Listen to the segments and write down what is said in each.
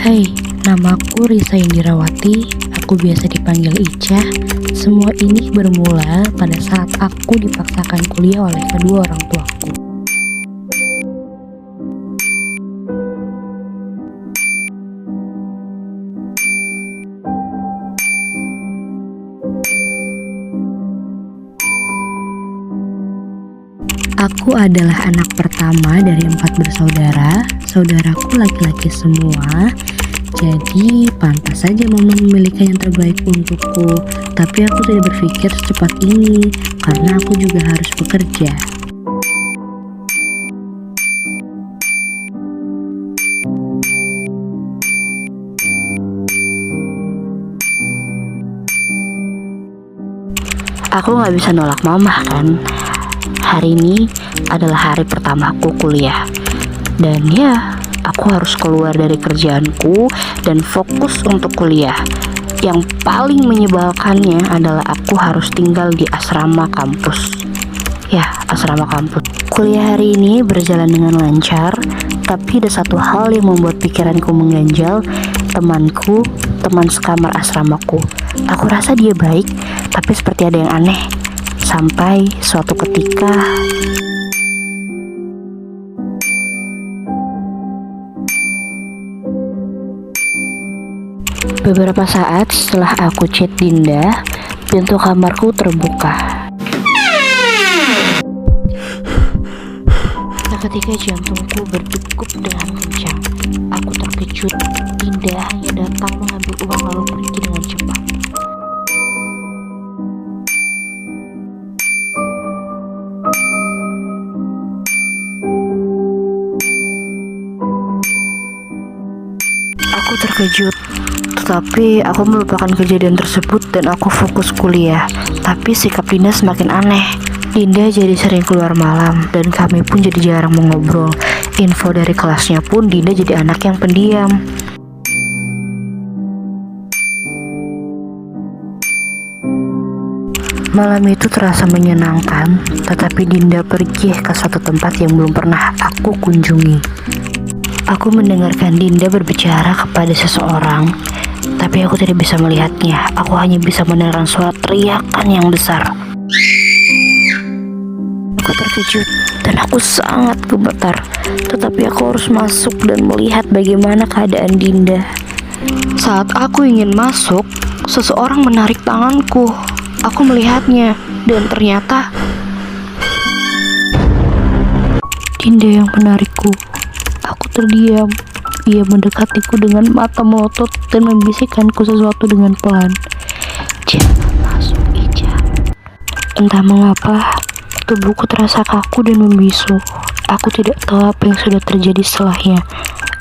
Hai, namaku Risa Indirawati, aku biasa dipanggil Ica. Semua ini bermula pada saat aku dipaksakan kuliah oleh kedua orang tuaku. Aku adalah anak pertama dari 4 bersaudara. Saudaraku laki-laki semua, jadi pantas saja mama memilihkan yang terbaik untukku. Tapi aku tidak berpikir secepat ini, karena aku juga harus bekerja. Aku gak bisa nolak mama kan. Hari ini adalah hari pertamaku kuliah. Dan ya, aku harus keluar dari kerjaanku dan fokus untuk kuliah. Yang paling menyebalkannya adalah aku harus tinggal di asrama kampus. Ya, asrama kampus. Kuliah hari ini berjalan dengan lancar, tapi ada satu hal yang membuat pikiranku mengganjal. Temanku, teman sekamar asramaku. Aku rasa dia baik, tapi seperti ada yang aneh. Sampai suatu ketika beberapa saat setelah aku chat Dinda, pintu kamarku terbuka. Seketika jantungku berdegup dengan kencang. Aku terkejut. Dinda hanya datang mengambil uang lalu pergi dengan cepat. Aku terkejut, tetapi aku melupakan kejadian tersebut dan aku fokus kuliah. Tapi sikap Dinda semakin aneh. Dinda jadi sering keluar malam dan kami pun jadi jarang mengobrol. Info dari kelasnya pun Dinda jadi anak yang pendiam. Malam itu terasa menyenangkan, tetapi Dinda pergi ke satu tempat yang belum pernah aku kunjungi. Aku mendengarkan Dinda berbicara kepada seseorang, tapi aku tidak bisa melihatnya. Aku hanya bisa mendengar suara teriakan yang besar. Aku terkejut dan aku sangat gemetar, tetapi aku harus masuk dan melihat bagaimana keadaan Dinda. Saat aku ingin masuk, seseorang menarik tanganku. Aku melihatnya dan ternyata Dinda yang menarikku. Aku terdiam. Ia mendekatiku dengan mata melotot dan membisikkanku sesuatu dengan pelan. Jangan masuk, Ica. Entah mengapa, tubuhku terasa kaku dan membisu. Aku tidak tahu apa yang sudah terjadi setelahnya.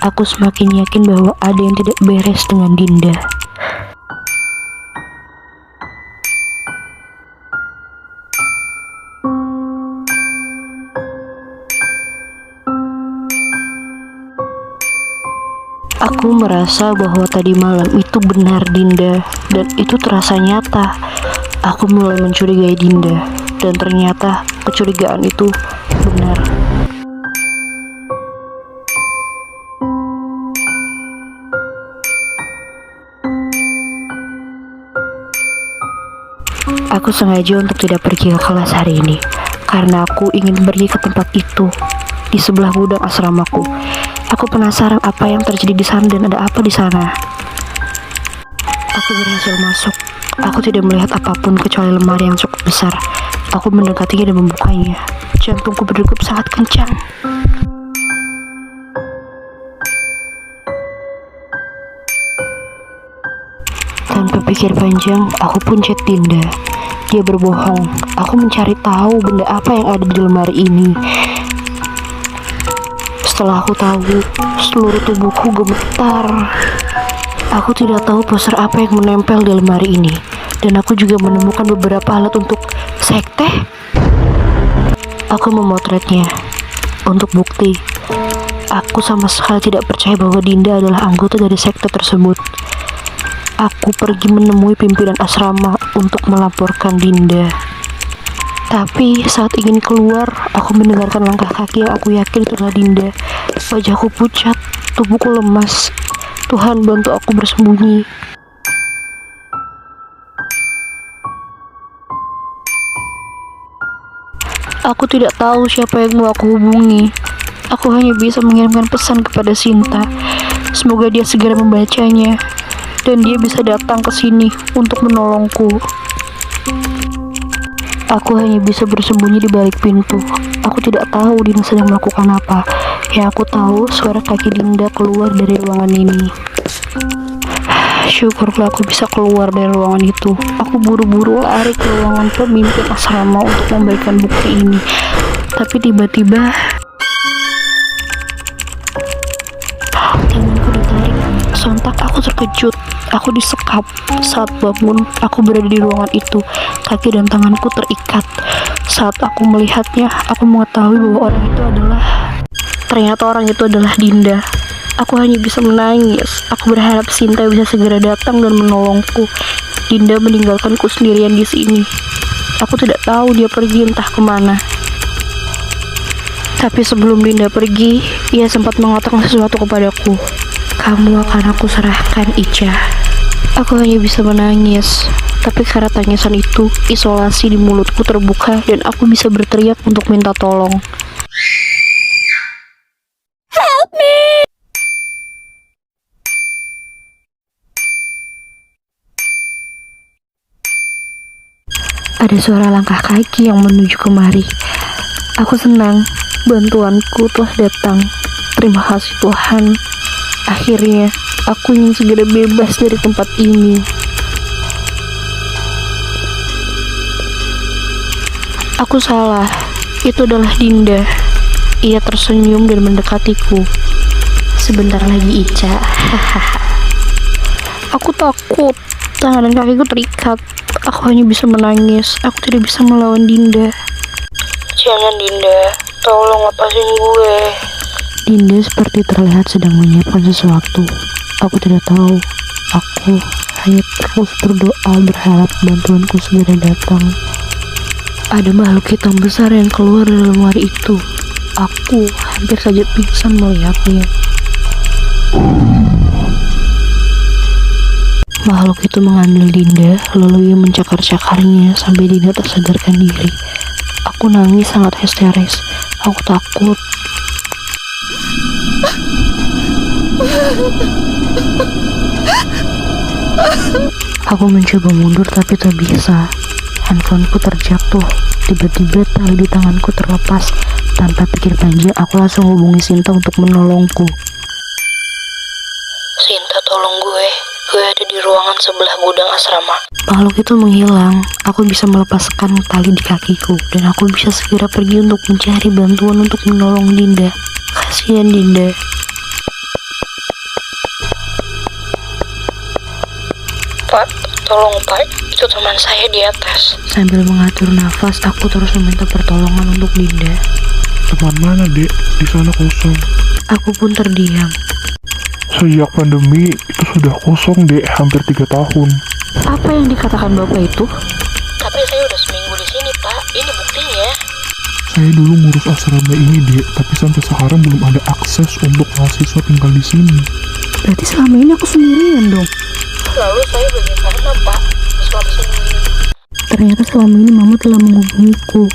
Aku semakin yakin bahwa ada yang tidak beres dengan Dinda. Aku merasa bahwa tadi malam itu benar Dinda, dan itu terasa nyata. Aku mulai mencurigai Dinda, dan ternyata kecurigaan itu benar. Aku sengaja untuk tidak pergi ke kelas hari ini, karena aku ingin pergi ke tempat itu, di sebelah gudang asramaku. Aku penasaran apa yang terjadi di sana dan ada apa di sana. Aku berhasil masuk. Aku tidak melihat apapun kecuali lemari yang cukup besar. Aku mendekatinya dan membukanya. Jantungku berdegup sangat kencang. Tanpa pikir panjang, aku pun chat Dinda. Dia berbohong. Aku mencari tahu benda apa yang ada di lemari ini. Setelah aku tahu, seluruh tubuhku gemetar. Aku tidak tahu poster apa yang menempel di lemari ini. Dan aku juga menemukan beberapa alat untuk sekte. Aku memotretnya untuk bukti. Aku sama sekali tidak percaya bahwa Dinda adalah anggota dari sekte tersebut. Aku pergi menemui pimpinan asrama untuk melaporkan Dinda. Tapi saat ingin keluar, aku mendengarkan langkah kaki yang aku yakin itu adalah Dinda. Wajahku pucat, tubuhku lemas. Tuhan bantu aku bersembunyi. Aku tidak tahu siapa yang mau aku hubungi. Aku hanya bisa mengirimkan pesan kepada Sinta. Semoga dia segera membacanya dan dia bisa datang ke sini untuk menolongku. Aku hanya bisa bersembunyi di balik pintu. Aku tidak tahu Dinda sedang melakukan apa. Yang aku tahu suara kaki Dinda keluar dari ruangan ini. Syukurlah aku bisa keluar dari ruangan itu. Aku buru-buru lari ke ruangan pemimpin asrama untuk memberikan bukti ini. Tapi tiba-tiba tanganku ditarik. Sontak aku terkejut. Aku disekap. Saat bangun, aku berada di ruangan itu. Kaki dan tanganku terikat. Saat aku melihatnya, aku mengetahui bahwa ternyata orang itu adalah Dinda. Aku hanya bisa menangis. Aku berharap Sinta bisa segera datang dan menolongku. Dinda meninggalkanku sendirian di sini. Aku tidak tahu dia pergi entah kemana. Tapi sebelum Dinda pergi, ia sempat mengatakan sesuatu kepadaku. Kamu akan aku serahkan, Ica. Aku hanya bisa menangis. Tapi karena tangisan itu, isolasi di mulutku terbuka dan aku bisa berteriak untuk minta tolong. Help me! Ada suara langkah kaki yang menuju kemari. Aku senang, bantuanku telah datang. Terima kasih Tuhan. Akhirnya, aku ingin segera bebas dari tempat ini. Aku salah, itu adalah Dinda. Ia tersenyum dan mendekatiku. Sebentar lagi Ica. Aku takut, tangan dan kakiku terikat. Aku hanya bisa menangis. Aku tidak bisa melawan Dinda. Jangan Dinda, tolong lepasin gue. Dinda seperti terlihat sedang menyiapkan sesuatu. Aku tidak tahu. Aku hanya terus berdoa berharap bantuanku segera datang. Ada makhluk hitam besar yang keluar dari lemari itu. Aku hampir saja pingsan melihatnya. Makhluk itu mengambil Dinda, lalu ia mencakar-cakarnya sampai Dinda tak sadarkan diri. Aku nangis sangat histeris. Aku takut. Aku mencoba mundur tapi tak bisa. Handphoneku terjatuh. Tiba-tiba tali di tanganku terlepas. Tanpa pikir panjang, aku langsung hubungi Sinta untuk menolongku. Sinta, tolong gue. Gue ada di ruangan sebelah gudang asrama. Makhluk itu menghilang. Aku bisa melepaskan tali di kakiku dan aku bisa segera pergi untuk mencari bantuan untuk menolong Dinda. Kasihan Dinda. Pak, tolong Pak, itu teman saya di atas. Sambil mengatur nafas, aku terus meminta pertolongan untuk Dinda. Teman mana, Dek? Di sana kosong. Aku pun terdiam. Sejak pandemi, itu sudah kosong, Dek. Hampir 3 tahun. Apa yang dikatakan Bapak itu? Tapi saya udah seminggu di sini, Pak. Ini buktinya. Saya dulu ngurus asrama ini, Dek. Tapi sampai sekarang belum ada akses untuk mahasiswa tinggal di sini. Berarti selama ini aku sendirian dong. Lalu saya bagaimana, Pak? Selama seminggu. Ternyata selama ini Mama telah menghubungiku.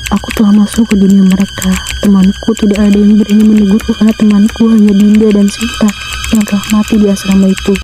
Aku telah masuk ke dunia mereka. Temanku tidak ada yang berani menegurku karena temanku hanya Dinda dan Sinta yang telah mati di asrama itu.